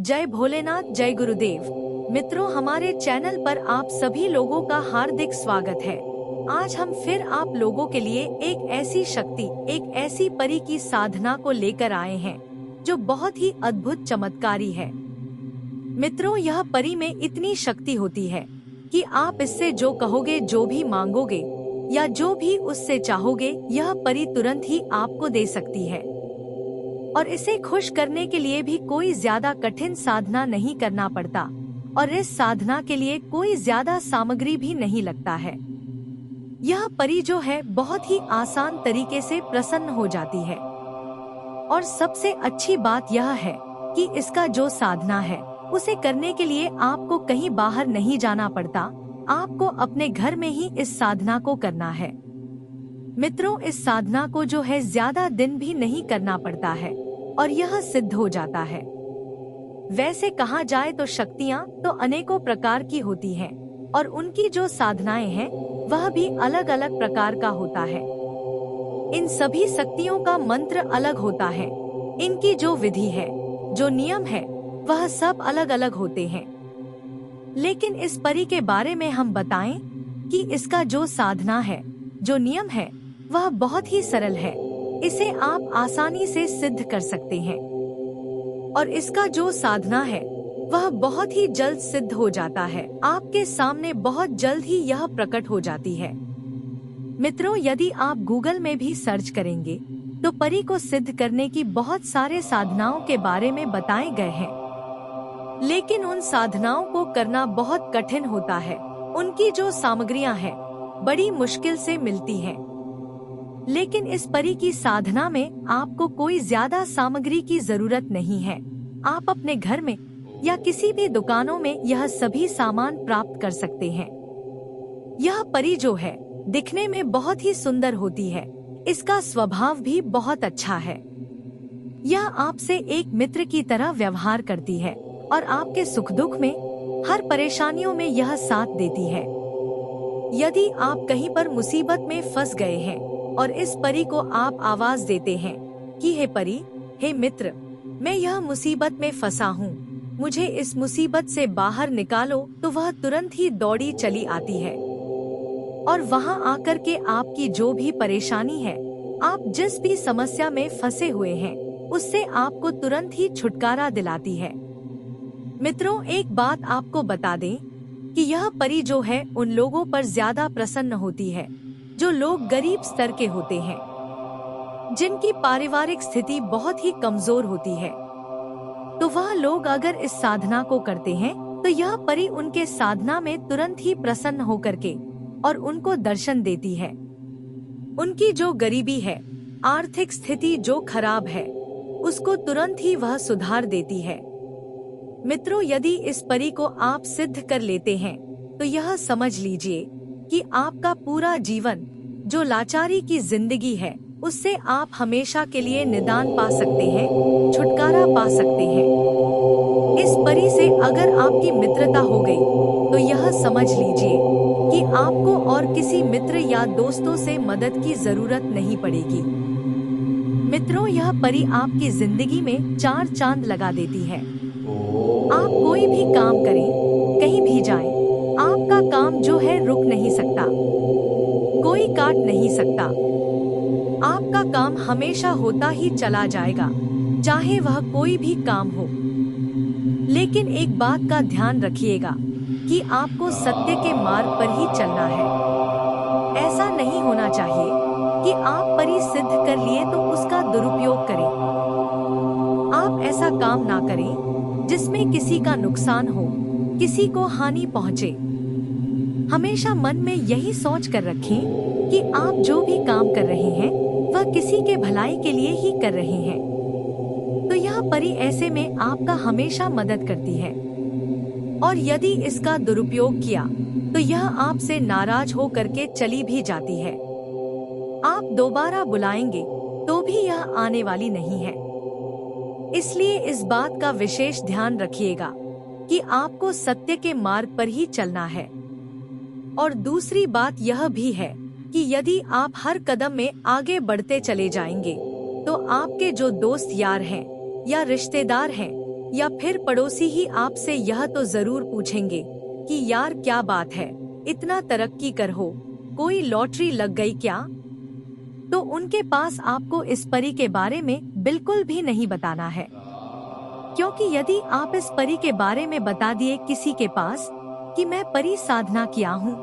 जय भोलेनाथ, जय गुरुदेव। मित्रों, हमारे चैनल पर आप सभी लोगों का हार्दिक स्वागत है। आज हम फिर आप लोगों के लिए एक ऐसी शक्ति, एक ऐसी परी की साधना को लेकर आए हैं जो बहुत ही अद्भुत चमत्कारी है। मित्रों, यह परी में इतनी शक्ति होती है कि आप इससे जो कहोगे, जो भी मांगोगे या जो भी उससे चाहोगे, यह परी तुरंत ही आपको दे सकती है। और इसे खुश करने के लिए भी कोई ज्यादा कठिन साधना नहीं करना पड़ता और इस साधना के लिए कोई ज्यादा सामग्री भी नहीं लगता है। यह परी जो है बहुत ही आसान तरीके से प्रसन्न हो जाती है। और सबसे अच्छी बात यह है कि इसका जो साधना है उसे करने के लिए आपको कहीं बाहर नहीं जाना पड़ता, आपको अपने घर में ही इस साधना को करना है। मित्रों, इस साधना को जो है ज्यादा दिन भी नहीं करना पड़ता है और यह सिद्ध हो जाता है। वैसे कहा जाए तो शक्तियाँ तो अनेकों प्रकार की होती हैं और उनकी जो साधनाएं हैं वह भी अलग अलग प्रकार का होता है। इन सभी शक्तियों का मंत्र अलग होता है, इनकी जो विधि है, जो नियम है, वह सब अलग अलग होते हैं। लेकिन इस परी के बारे में हम बताएं कि इसका जो साधना है, जो नियम है, वह बहुत ही सरल है। इसे आप आसानी से सिद्ध कर सकते हैं और इसका जो साधना है वह बहुत ही जल्द सिद्ध हो जाता है। आपके सामने बहुत जल्द ही यह प्रकट हो जाती है। मित्रों, यदि आप गूगल में भी सर्च करेंगे तो परी को सिद्ध करने की बहुत सारे साधनाओं के बारे में बताए गए हैं, लेकिन उन साधनाओं को करना बहुत कठिन होता है। उनकी जो सामग्रियां हैं बड़ी मुश्किल से मिलती हैं। लेकिन इस परी की साधना में आपको कोई ज्यादा सामग्री की जरूरत नहीं है। आप अपने घर में या किसी भी दुकानों में यह सभी सामान प्राप्त कर सकते हैं। यह परी जो है दिखने में बहुत ही सुंदर होती है, इसका स्वभाव भी बहुत अच्छा है। यह आपसे एक मित्र की तरह व्यवहार करती है और आपके सुख दुख में, हर परेशानियों में यह साथ देती है। यदि आप कहीं पर मुसीबत में फंस गए हैं और इस परी को आप आवाज देते हैं कि हे परी, हे मित्र, मैं यह मुसीबत में फंसा हूँ, मुझे इस मुसीबत से बाहर निकालो, तो वह तुरंत ही दौड़ी चली आती है और वहाँ आकर के आपकी जो भी परेशानी है, आप जिस भी समस्या में फंसे हुए हैं, उससे आपको तुरंत ही छुटकारा दिलाती है। मित्रों, एक बात आपको बता दें कि यह परी जो है उन लोगों पर ज्यादा प्रसन्न होती है जो लोग गरीब स्तर के होते हैं, जिनकी पारिवारिक स्थिति बहुत ही कमजोर होती है। तो वह लोग अगर इस साधना को करते हैं तो यह परी उनके साधना में तुरंत ही प्रसन्न होकर के और उनको दर्शन देती है। उनकी जो गरीबी है, आर्थिक स्थिति जो खराब है, उसको तुरंत ही वह सुधार देती है। मित्रों, यदि इस परी को आप सिद्ध कर लेते हैं तो यह समझ लीजिए कि आपका पूरा जीवन, जो लाचारी की जिंदगी है, उससे आप हमेशा के लिए निदान पा सकते हैं, छुटकारा पा सकते हैं। इस परी से अगर आपकी मित्रता हो गई तो यह समझ लीजिए कि आपको और किसी मित्र या दोस्तों से मदद की जरूरत नहीं पड़ेगी। मित्रों, यह परी आपकी जिंदगी में चार चांद लगा देती है। आप कोई भी काम करें, कहीं भी जाएं, आपका काम जो है रुक नहीं सकता, कोई काट नहीं सकता। आपका काम हमेशा होता ही चला जाएगा, चाहे वह कोई भी काम हो। लेकिन एक बात का ध्यान रखिएगा कि आपको सत्य के मार्ग पर ही चलना है। ऐसा नहीं होना चाहिए कि आप परी सिद्ध कर लिए तो उसका दुरुपयोग करें। आप ऐसा काम ना करें जिसमें किसी का नुकसान हो, किसी को हानि पहुंचे। हमेशा मन में यही सोच कर रखें कि आप जो भी काम कर रहे हैं वह किसी के भलाई के लिए ही कर रहे हैं। तो यह परी ऐसे में आपका हमेशा मदद करती है। और यदि इसका दुरुपयोग किया तो यह आपसे नाराज हो करके चली भी जाती है। आप दोबारा बुलाएंगे तो भी यह आने वाली नहीं है। इसलिए इस बात का विशेष ध्यान रखिएगा कि आपको सत्य के मार्ग पर ही चलना है। और दूसरी बात यह भी है कि यदि आप हर कदम में आगे बढ़ते चले जाएंगे तो आपके जो दोस्त यार हैं या रिश्तेदार हैं या फिर पड़ोसी ही आपसे यह तो जरूर पूछेंगे कि यार क्या बात है, इतना तरक्की कर हो, कोई लॉटरी लग गई क्या? तो उनके पास आपको इस परी के बारे में बिल्कुल भी नहीं बताना है, क्योंकि यदि आप इस परी के बारे में बता दिए किसी के पास कि मैं परी साधना किया हूँ,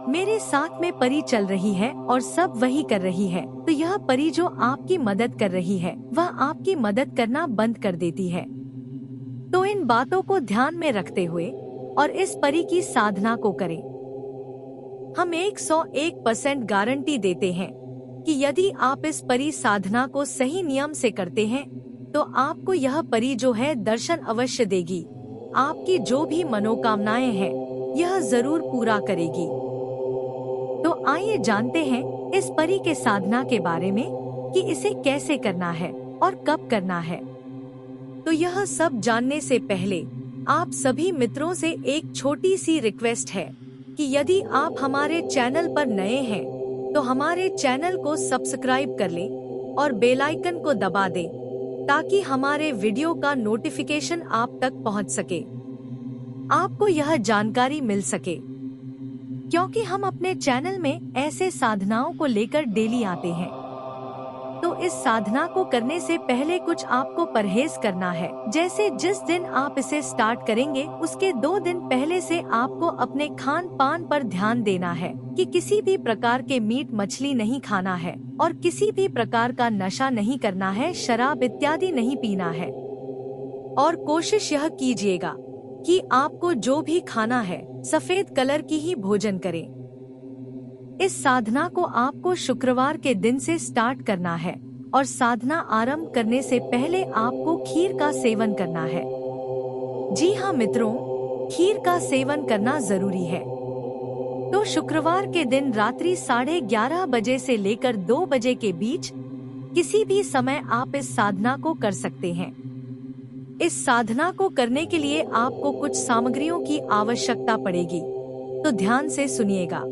मेरे साथ में परी चल रही है और सब वही कर रही है, तो यह परी जो आपकी मदद कर रही है वह आपकी मदद करना बंद कर देती है। तो इन बातों को ध्यान में रखते हुए और इस परी की साधना को करें। हम 101% गारंटी देते हैं कि यदि आप इस परी साधना को सही नियम से करते हैं तो आपको यह परी जो है दर्शन अवश्य देगी। आपकी जो भी मनोकामनाएं हैं यह जरूर पूरा करेगी। तो आइए जानते हैं इस परी के साधना के बारे में कि इसे कैसे करना है और कब करना है। तो यह सब जानने से पहले आप सभी मित्रों से एक छोटी सी रिक्वेस्ट है कि यदि आप हमारे चैनल पर नए हैं तो हमारे चैनल को सब्सक्राइब कर लें और बेल आइकन को दबा दें ताकि हमारे वीडियो का नोटिफिकेशन आप तक पहुंच सके, आपको यह जानकारी मिल सके, क्योंकि हम अपने चैनल में ऐसे साधनाओं को लेकर डेली आते हैं। तो इस साधना को करने से पहले कुछ आपको परहेज करना है। जैसे जिस दिन आप इसे स्टार्ट करेंगे उसके 2 दिन पहले से आपको अपने खान पान पर ध्यान देना है कि किसी भी प्रकार के मीट मछली नहीं खाना है और किसी भी प्रकार का नशा नहीं करना है, शराब इत्यादि नहीं पीना है। और कोशिश यह कीजिएगा कि आपको जो भी खाना है सफेद कलर की ही भोजन करें। इस साधना को आपको शुक्रवार के दिन से स्टार्ट करना है और साधना आरंभ करने से पहले आपको खीर का सेवन करना है। जी हाँ मित्रों, खीर का सेवन करना जरूरी है। तो शुक्रवार के दिन रात्रि 11:30 बजे से लेकर 2 बजे के बीच किसी भी समय आप इस साधना को कर सकते हैं। इस साधना को करने के लिए आपको कुछ सामग्रियों की आवश्यकता पड़ेगी, तो ध्यान से सुनिएगा।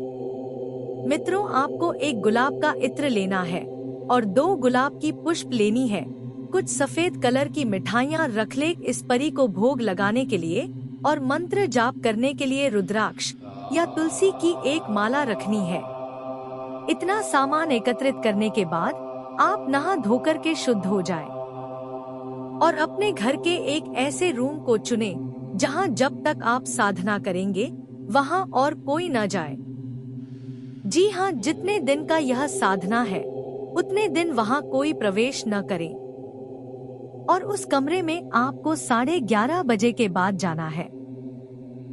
मित्रों, आपको एक गुलाब का इत्र लेना है और 2 गुलाब की पुष्प लेनी है। कुछ सफेद कलर की मिठाइयाँ रख ले इस परी को भोग लगाने के लिए, और मंत्र जाप करने के लिए रुद्राक्ष या तुलसी की एक माला रखनी है। इतना सामान एकत्रित करने के बाद आप नहा धोकर के शुद्ध हो जाएं और अपने घर के एक ऐसे रूम को चुने जहां जब तक आप साधना करेंगे वहां और कोई न जाए। जी हाँ, जितने दिन का यह साधना है उतने दिन वहाँ कोई प्रवेश न करे और उस कमरे में आपको 11:30 बजे के बाद जाना है।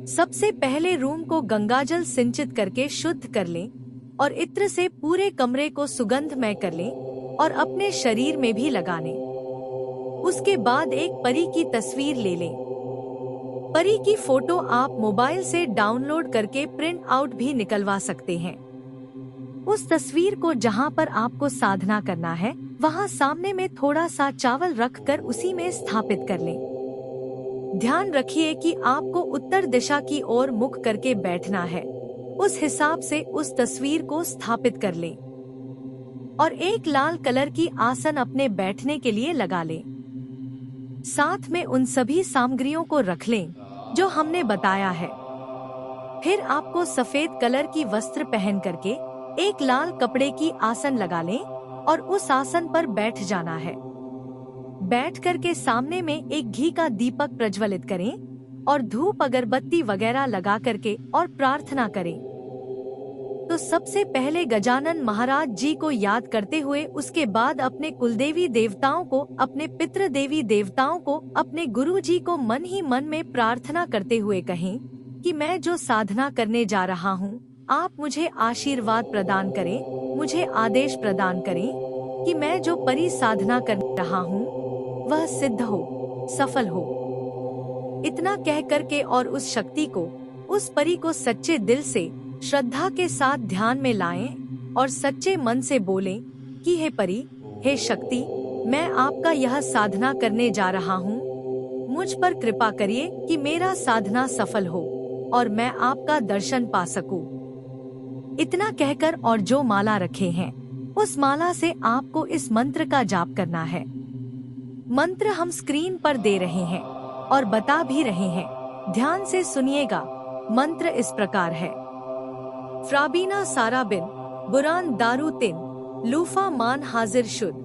सबसे पहले रूम को गंगाजल सिंचित करके शुद्ध कर लें और इत्र से पूरे कमरे को सुगंधमय कर लें और अपने शरीर में भी लगा लें। उसके बाद एक परी की तस्वीर ले लें। परी की फोटो आप मोबाइल से डाउनलोड करके प्रिंट आउट भी निकलवा सकते हैं। उस तस्वीर को जहां पर आपको साधना करना है वहां सामने में थोड़ा सा चावल रखकर उसी में स्थापित कर लें। ध्यान रखिए कि आपको उत्तर दिशा की ओर मुख करके बैठना है। उस हिसाब से उस तस्वीर को स्थापित कर लें और एक लाल कलर की आसन अपने बैठने के लिए लगा लें। साथ में उन सभी सामग्रियों को रख लें जो हमने बताया है। फिर आपको सफेद कलर की वस्त्र पहन करके एक लाल कपड़े की आसन लगा लें और उस आसन पर बैठ जाना है। बैठ करके सामने में एक घी का दीपक प्रज्वलित करें और धूप अगरबत्ती वगैरह लगा करके और प्रार्थना करें। तो सबसे पहले गजानन महाराज जी को याद करते हुए उसके बाद अपने कुलदेवी देवताओं को, अपने पितृ देवी देवताओं को, अपने गुरु जी को मन ही मन में प्रार्थना करते हुए कहें कि मैं जो साधना करने जा रहा हूँ आप मुझे आशीर्वाद प्रदान करें, मुझे आदेश प्रदान करें कि मैं जो परी साधना कर रहा हूँ वह सिद्ध हो, सफल हो। इतना कह करके और उस शक्ति को, उस परी को सच्चे दिल से श्रद्धा के साथ ध्यान में लाएं और सच्चे मन से बोलें कि हे परी, हे शक्ति, मैं आपका यह साधना करने जा रहा हूँ, मुझ पर कृपा करिए कि मेरा साधना सफल हो और मैं आपका दर्शन पा सकूं। इतना कहकर और जो माला रखे हैं उस माला से आपको इस मंत्र का जाप करना है। मंत्र हम स्क्रीन पर दे रहे हैं। और बता भी रहे हैं। ध्यान से सुनिएगा। मंत्र इस प्रकार है। फ्राबीना सारा बिन बुरान दारू तिन लूफा मान हाजिर शुद।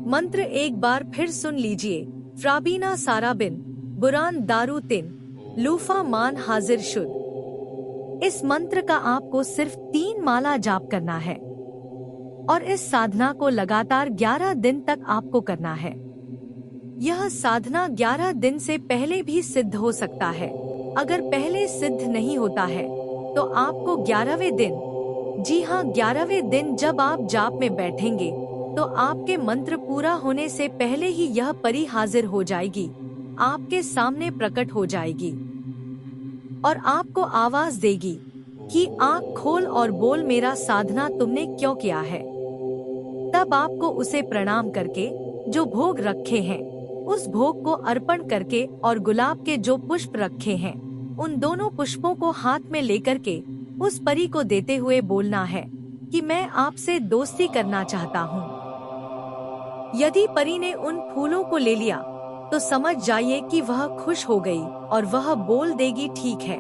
मंत्र एक बार फिर सुन लीजिए। फ्राबीना सारा बिन बुरान दारू तिन लूफा मान हाजिर शुद। इस मंत्र का आपको सिर्फ 3 माला जाप करना है और इस साधना को लगातार 11 दिन तक आपको करना है। यह साधना 11 दिन से पहले भी सिद्ध हो सकता है। अगर पहले सिद्ध नहीं होता है तो आपको 11वें दिन, जी हाँ 11वें दिन जब आप जाप में बैठेंगे तो आपके मंत्र पूरा होने से पहले ही यह परी हाजिर हो जाएगी, आपके सामने प्रकट हो जाएगी और आपको आवाज देगी कि आँख खोल और बोल मेरा साधना तुमने क्यों किया है। तब आपको उसे प्रणाम करके जो भोग रखे हैं उस भोग को अर्पण करके और गुलाब के जो पुष्प रखे हैं उन दोनों पुष्पों को हाथ में लेकर के उस परी को देते हुए बोलना है कि मैं आपसे दोस्ती करना चाहता हूँ। यदि परी ने उन फूलों को ले लिया तो समझ जाइए कि वह खुश हो गई और वह बोल देगी ठीक है,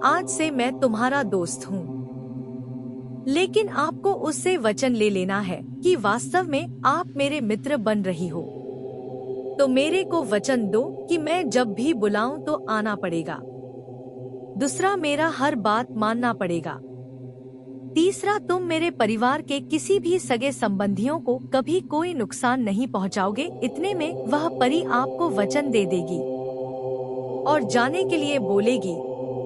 आज से मैं तुम्हारा दोस्त हूँ। लेकिन आपको उससे वचन ले लेना है कि वास्तव में आप मेरे मित्र बन रही हो, तो मेरे को वचन दो कि मैं जब भी बुलाऊं तो आना पड़ेगा। दूसरा, मेरा हर बात मानना पड़ेगा। तीसरा, तुम मेरे परिवार के किसी भी सगे संबंधियों को कभी कोई नुकसान नहीं पहुंचाओगे। इतने में वह परी आपको वचन दे देगी और जाने के लिए बोलेगी।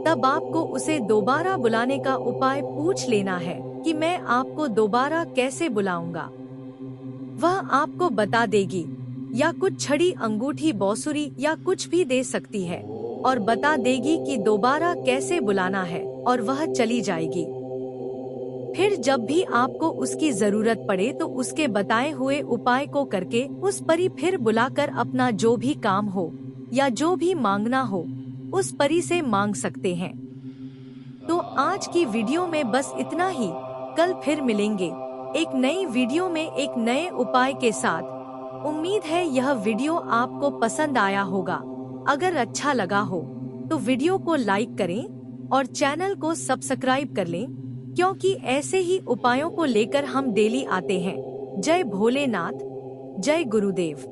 तब आपको उसे दोबारा बुलाने का उपाय पूछ लेना है कि मैं आपको दोबारा कैसे बुलाऊंगा। वह आपको बता देगी या कुछ छड़ी, अंगूठी, बांसुरी या कुछ भी दे सकती है और बता देगी कि दोबारा कैसे बुलाना है और वह चली जाएगी। फिर जब भी आपको उसकी जरूरत पड़े तो उसके बताए हुए उपाय को करके उस परी फिर बुलाकर अपना जो भी काम हो या जो भी मांगना हो उस परी से मांग सकते हैं। तो आज की वीडियो में बस इतना ही। कल फिर मिलेंगे एक नई वीडियो में एक नए उपाय के साथ। उम्मीद है यह वीडियो आपको पसंद आया होगा। अगर अच्छा लगा हो तो वीडियो को लाइक करें और चैनल को सब्सक्राइब कर लें, क्योंकि ऐसे ही उपायों को लेकर हम डेली आते हैं। जय भोलेनाथ, जय गुरुदेव।